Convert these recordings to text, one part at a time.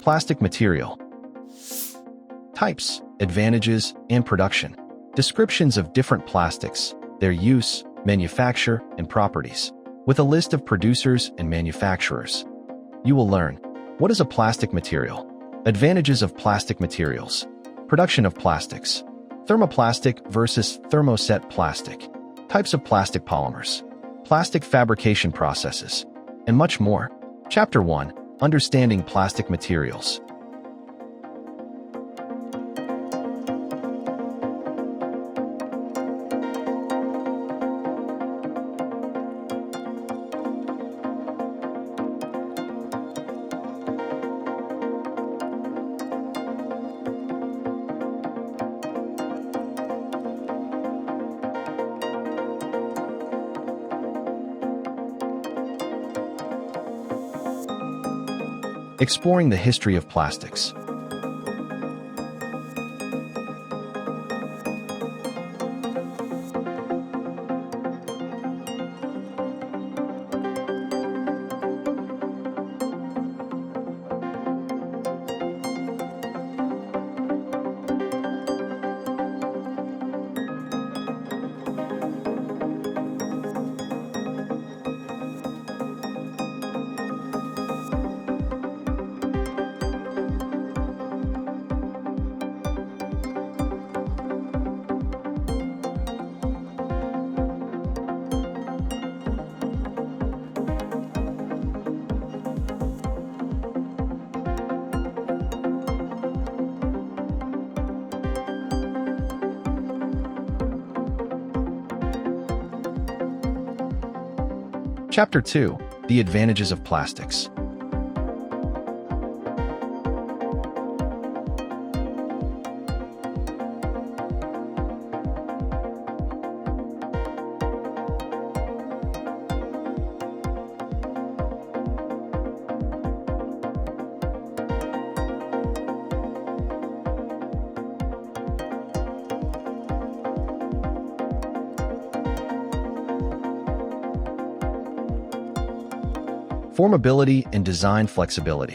Plastic material. Types, advantages, and production. Descriptions of different plastics, their use, manufacture, and properties. With a list of producers and manufacturers. You will learn, what is a plastic material? Advantages of plastic materials. Production of plastics. Thermoplastic versus thermoset plastic. Types of plastic polymers. Plastic fabrication processes. And much more. Chapter 1. Understanding plastic materials. Exploring the history of plastics. Chapter 2. The advantages of plastics. Formability and design flexibility.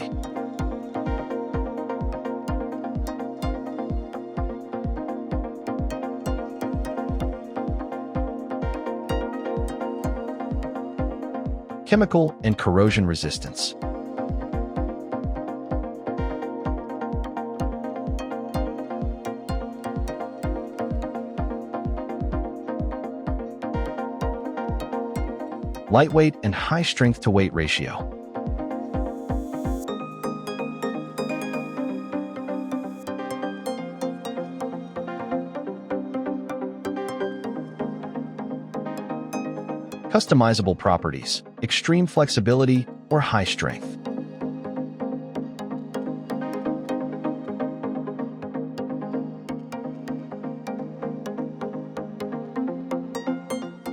Chemical and corrosion resistance. Lightweight and high strength-to-weight ratio. Customizable properties, extreme flexibility, or high strength.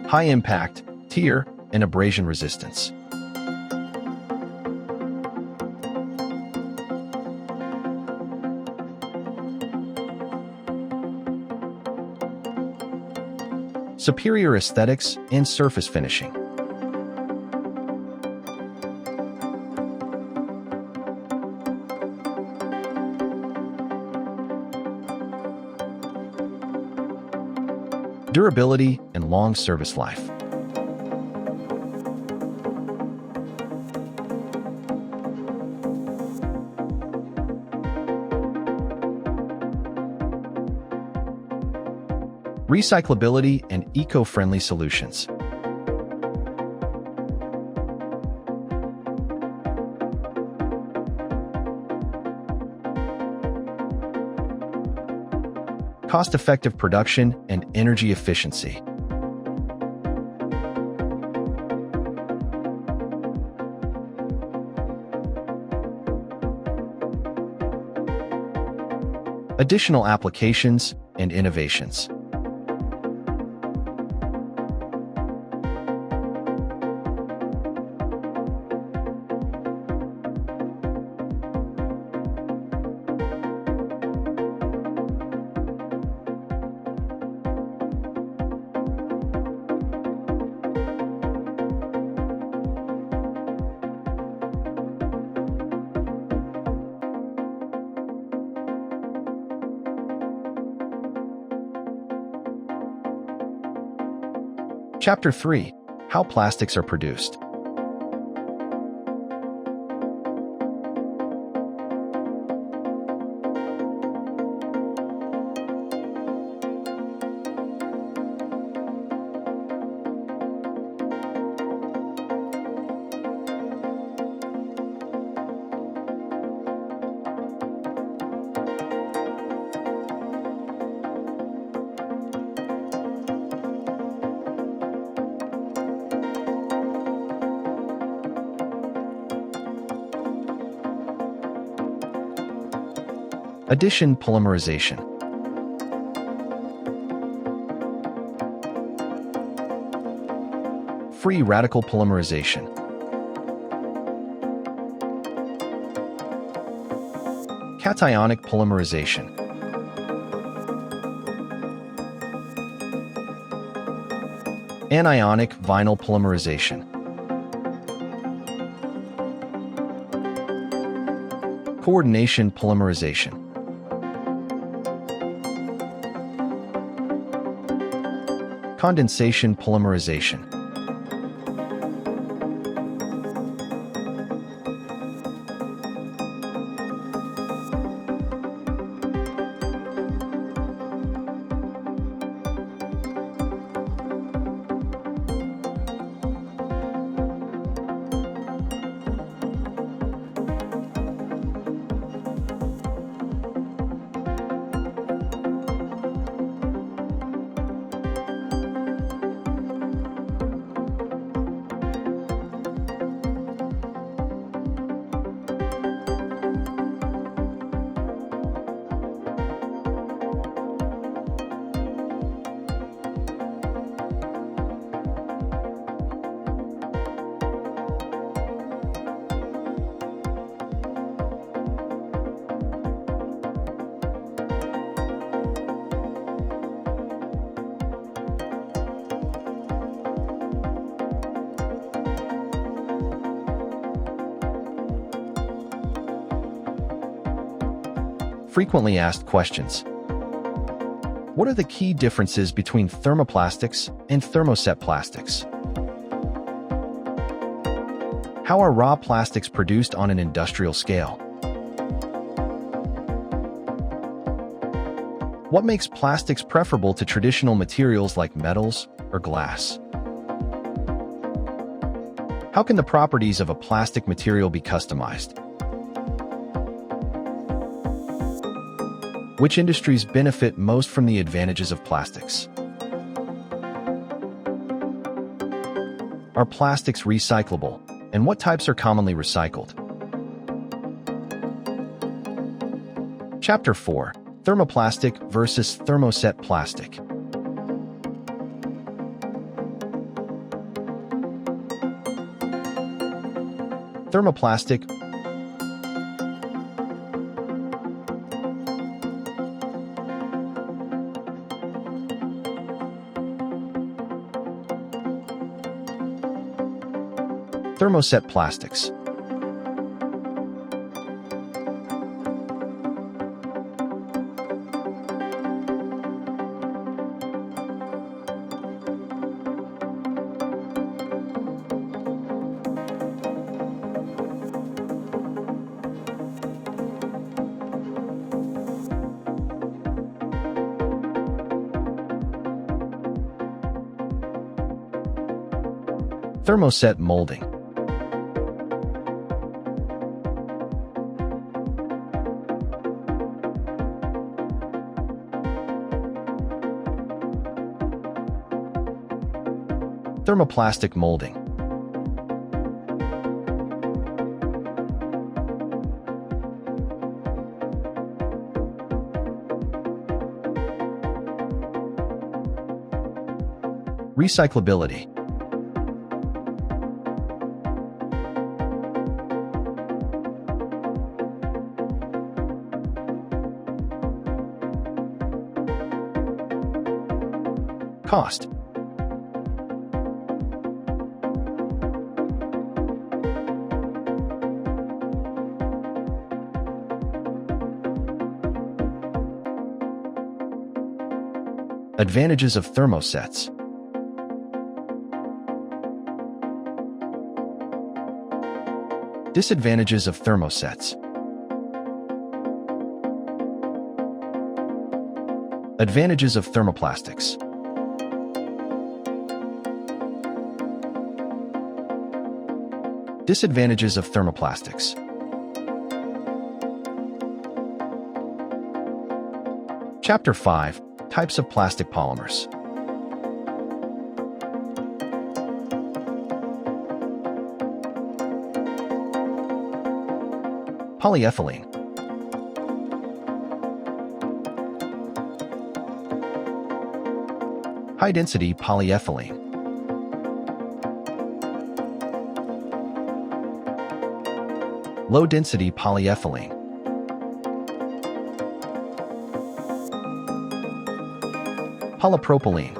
High impact, tear, and abrasion resistance. Superior aesthetics and surface finishing. Durability and long service life. Recyclability and eco-friendly solutions. Cost-effective production and energy efficiency. Additional applications and innovations. Chapter 3. How plastics are produced. Addition polymerization. Free radical polymerization. Cationic polymerization. Anionic vinyl polymerization. Coordination polymerization. Condensation polymerization. Frequently asked questions. What are the key differences between thermoplastics and thermoset plastics? How are raw plastics produced on an industrial scale? What makes plastics preferable to traditional materials like metals or glass? How can the properties of a plastic material be customized? Which industries benefit most from the advantages of plastics? Are plastics recyclable, and what types are commonly recycled? Chapter 4. Thermoplastic versus thermoset plastic. Thermoplastic Thermoset plastics. Thermoset molding. Thermoplastic molding. Recyclability. Cost. Advantages of thermosets. Disadvantages of thermosets. Advantages of thermoplastics. Disadvantages of thermoplastics. Chapter 5. Types of plastic polymers. Polyethylene. High-density polyethylene. Low-density polyethylene. Polypropylene.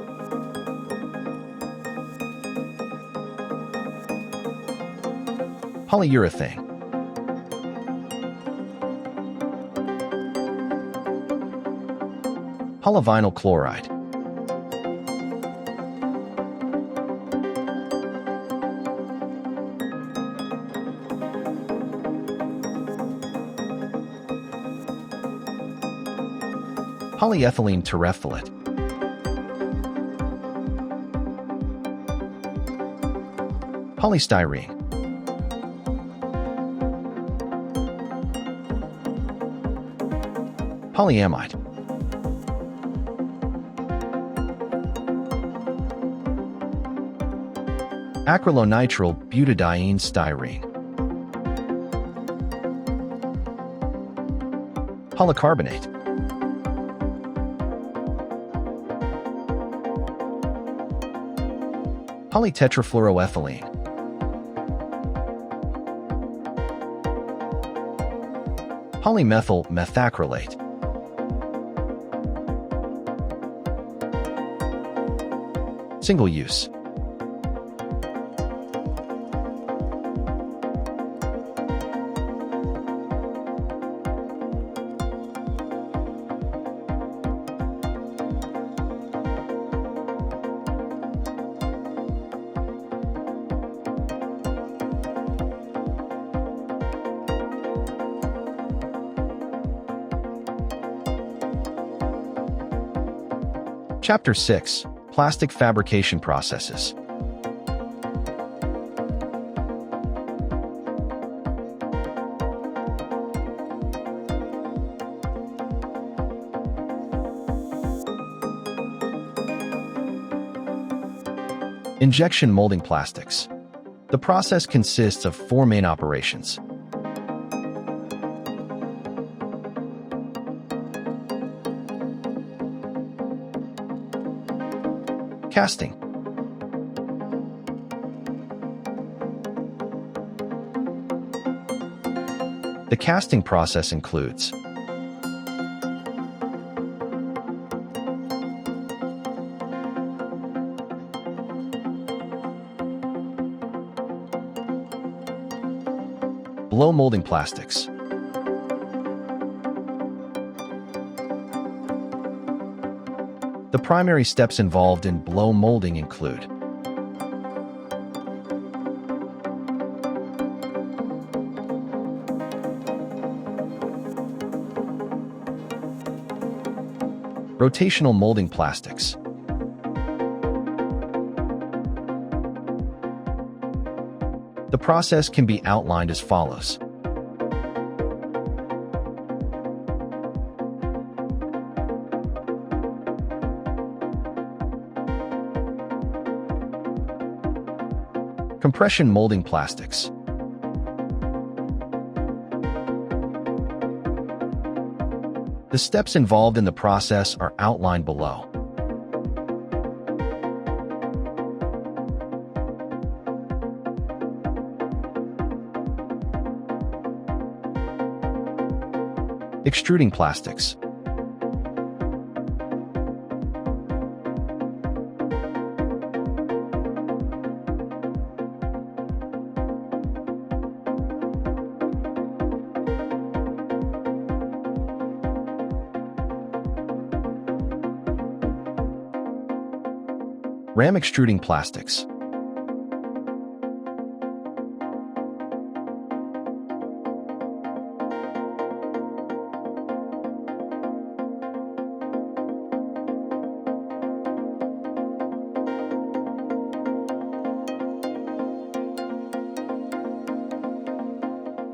Polyurethane. Polyvinyl chloride. Polyethylene terephthalate. Polystyrene. Polyamide. Acrylonitrile butadiene styrene. Polycarbonate. Polytetrafluoroethylene. Polymethyl methacrylate. Single use. Chapter 6. Plastic fabrication processes. Injection molding plastics. The process consists of 4 main operations. Casting. The casting process includes blow molding plastics. The primary steps involved in blow molding include rotational molding plastics. The process can be outlined as follows. Compression molding plastics. The steps involved in the process are outlined below. Extruding plastics. Ram extruding plastics.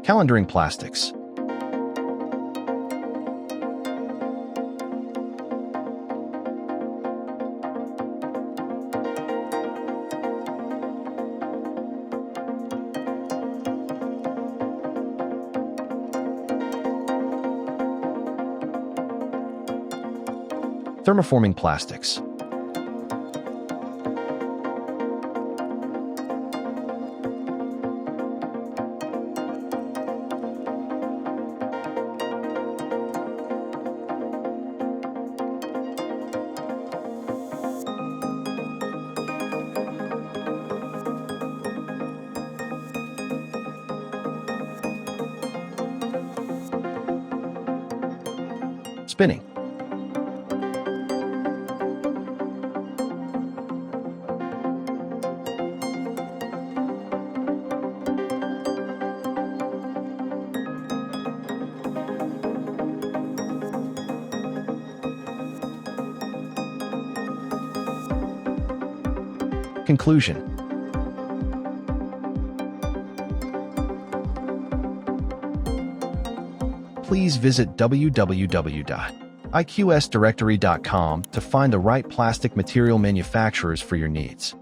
Calendaring plastics. Thermoforming plastics. Spinning. Conclusion. Please visit www.iqsdirectory.com to find the right plastic material manufacturers for your needs.